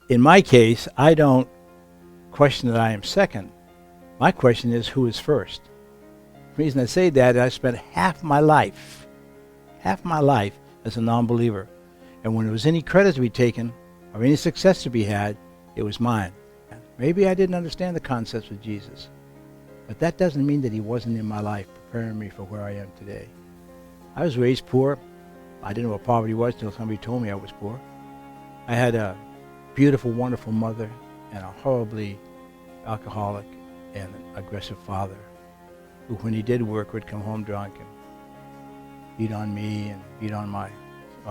in my case, I don't question that I am second. My question is, who is first? The reason I say that is I spent half my life as a non-believer. And when there was any credit to be taken or any success to be had, it was mine. Maybe I didn't understand the concepts of Jesus, but that doesn't mean that he wasn't in my life preparing me for where I am today. I was raised poor. I didn't know what poverty was until somebody told me I was poor. I had a beautiful, wonderful mother and a horribly alcoholic and aggressive father who, when he did work, would come home drunk and beat on me and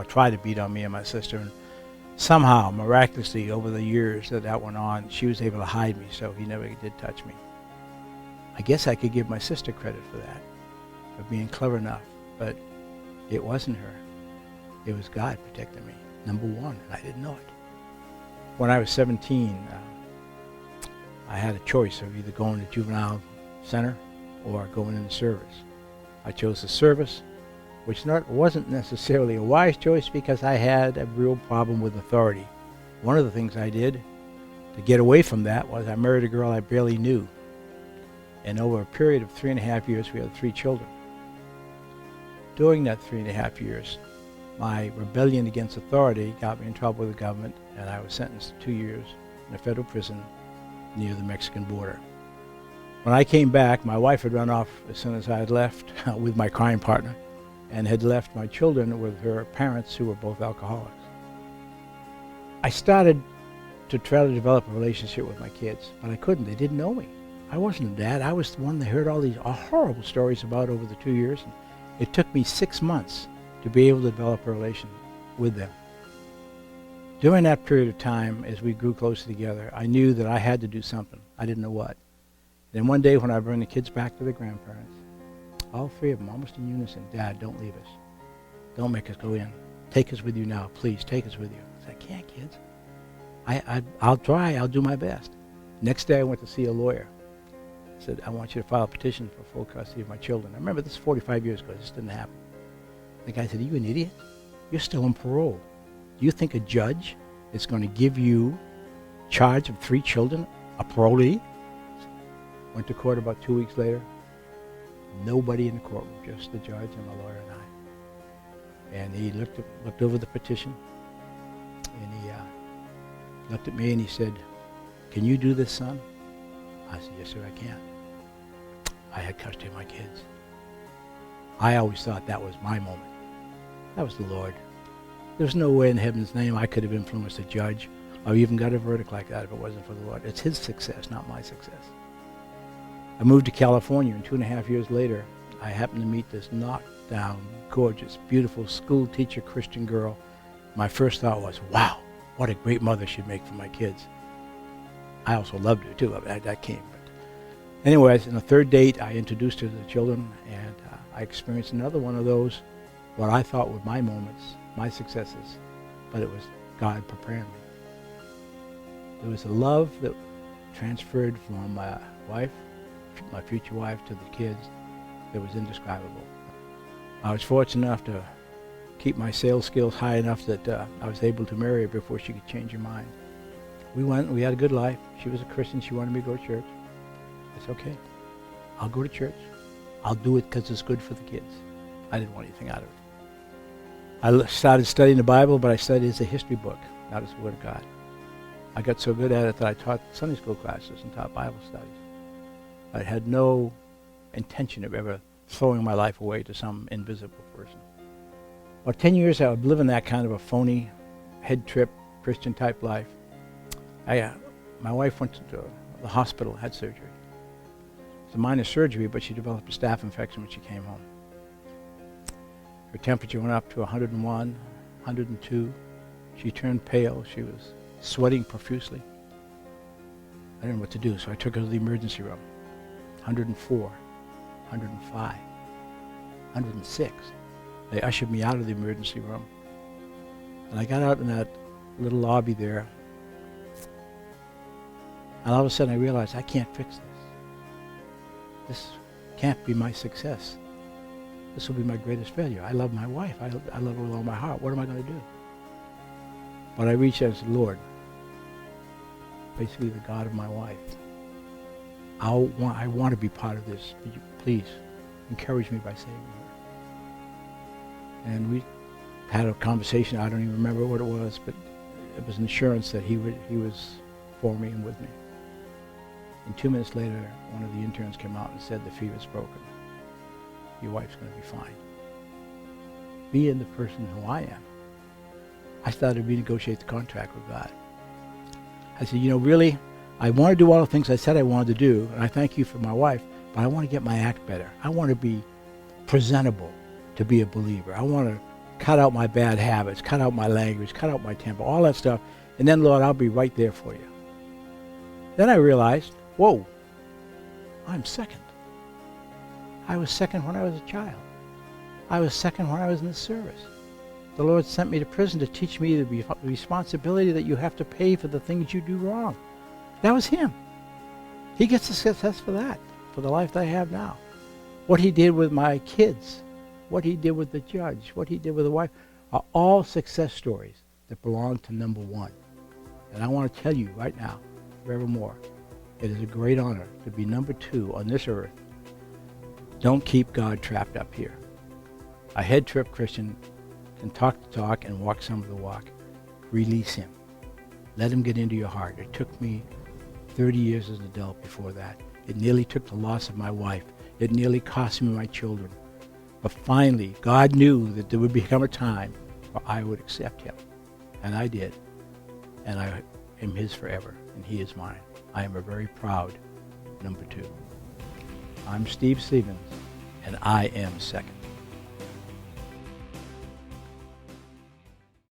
try to beat on me and my sister. And somehow, miraculously, over the years that went on, she was able to hide me, so he never did touch me. I guess I could give my sister credit for that, for being clever enough, but it wasn't her. It was God protecting me, number one, and I didn't know it. When I was 17, I had a choice of either going to juvenile center or going in the service. I chose the service, which wasn't necessarily a wise choice because I had a real problem with authority. One of the things I did to get away from that was I married a girl I barely knew. And over a period of 3.5 years, we had 3 children. During that 3.5 years, my rebellion against authority got me in trouble with the government, and I was sentenced to 2 years in a federal prison near the Mexican border. When I came back, my wife had run off as soon as I had left with my crime partner, and had left my children with her parents, who were both alcoholics. I started to try to develop a relationship with my kids, but I couldn't. They didn't know me. I wasn't a dad. I was the one they heard all these horrible stories about over the 2 years. And it took me 6 months to be able to develop a relation with them. During that period of time, as we grew closer together, I knew that I had to do something. I didn't know what. Then one day when I bring the kids back to their grandparents, all 3 of them, almost in unison, Dad, don't leave us. Don't make us go in. Take us with you now, please. Take us with you. I said, I can't, kids. I'll try. I'll do my best. Next day I went to see a lawyer. I said, I want you to file a petition for full custody of my children. I remember this 45 years ago. This didn't happen. The guy said, are you an idiot? You're still on parole. Do you think a judge is going to give you charge of 3 children, a parolee? Went to court about 2 weeks later. Nobody in the courtroom, just the judge and the lawyer and I. And he looked over the petition, and he looked at me and he said, can you do this, son? I said, yes, sir, I can. I had custody of my kids. I always thought that was my moment. That was the Lord. There's no way in heaven's name I could have influenced a judge or even got a verdict like that if it wasn't for the Lord. It's his success, not my success. I moved to California, and 2.5 years later, I happened to meet this knockdown, gorgeous, beautiful school teacher Christian girl. My first thought was, wow, what a great mother she'd make for my kids. I also loved her too. That came. But anyways, in the third date, I introduced her to the children, and I experienced another one of those, what I thought were my moments, my successes, but it was God preparing me. There was a love that transferred from my wife, my future wife, to the kids that was indescribable. I was fortunate enough to keep my sales skills high enough that I was able to marry her before she could change her mind. We had a good life. She was a Christian. She wanted me to go to church. It's okay. I'll go to church. I'll do it because it's good for the kids. I didn't want anything out of it. I started studying the Bible, but I studied it as a history book, not as the Word of God. I got so good at it that I taught Sunday school classes and taught Bible studies. I had no intention of ever throwing my life away to some invisible person. About 10 years I was living that kind of a phony, head trip, Christian type life. My wife went to the hospital, had surgery. It's a minor surgery, but she developed a staph infection when she came home. Her temperature went up to 101, 102. She turned pale. She was sweating profusely. I didn't know what to do, so I took her to the emergency room. 104, 105, 106. They ushered me out of the emergency room. And I got out in that little lobby there. And all of a sudden I realized I can't fix this. This can't be my success. This will be my greatest failure. I love my wife. I love her with all my heart. What am I going to do? But I reached out and said, Lord, basically the God of my life. I want to be part of this. Would you please encourage me by saving her? And we had a conversation. I don't even remember what it was, but it was an assurance that he was for me and with me. And 2 minutes later, one of the interns came out and said, the fever's broken. Your wife's going to be fine. Being the person who I am, I started to renegotiate the contract with God. I said, really, I want to do all the things I said I wanted to do, and I thank you for my wife, but I want to get my act better. I want to be presentable to be a believer. I want to cut out my bad habits, cut out my language, cut out my temper, all that stuff, and then, Lord, I'll be right there for you. Then I realized, whoa, I'm second. I was second when I was a child. I was second when I was in the service. The Lord sent me to prison to teach me the responsibility that you have to pay for the things you do wrong. That was him. He gets the success for that, for the life that I have now. What he did with my kids, what he did with the judge, what he did with the wife, are all success stories that belong to number one. And I want to tell you right now, forevermore, it is a great honor to be number two on this earth. Don't keep God trapped up here. A head-trip Christian can talk the talk and walk some of the walk. Release him. Let him get into your heart. It took me 30 years as an adult before that. It nearly took the loss of my wife. It nearly cost me my children. But finally, God knew that there would become a time where I would accept him. And I did. And I am his forever, and he is mine. I am a very proud number two. I'm Steve Stevens, and I am second.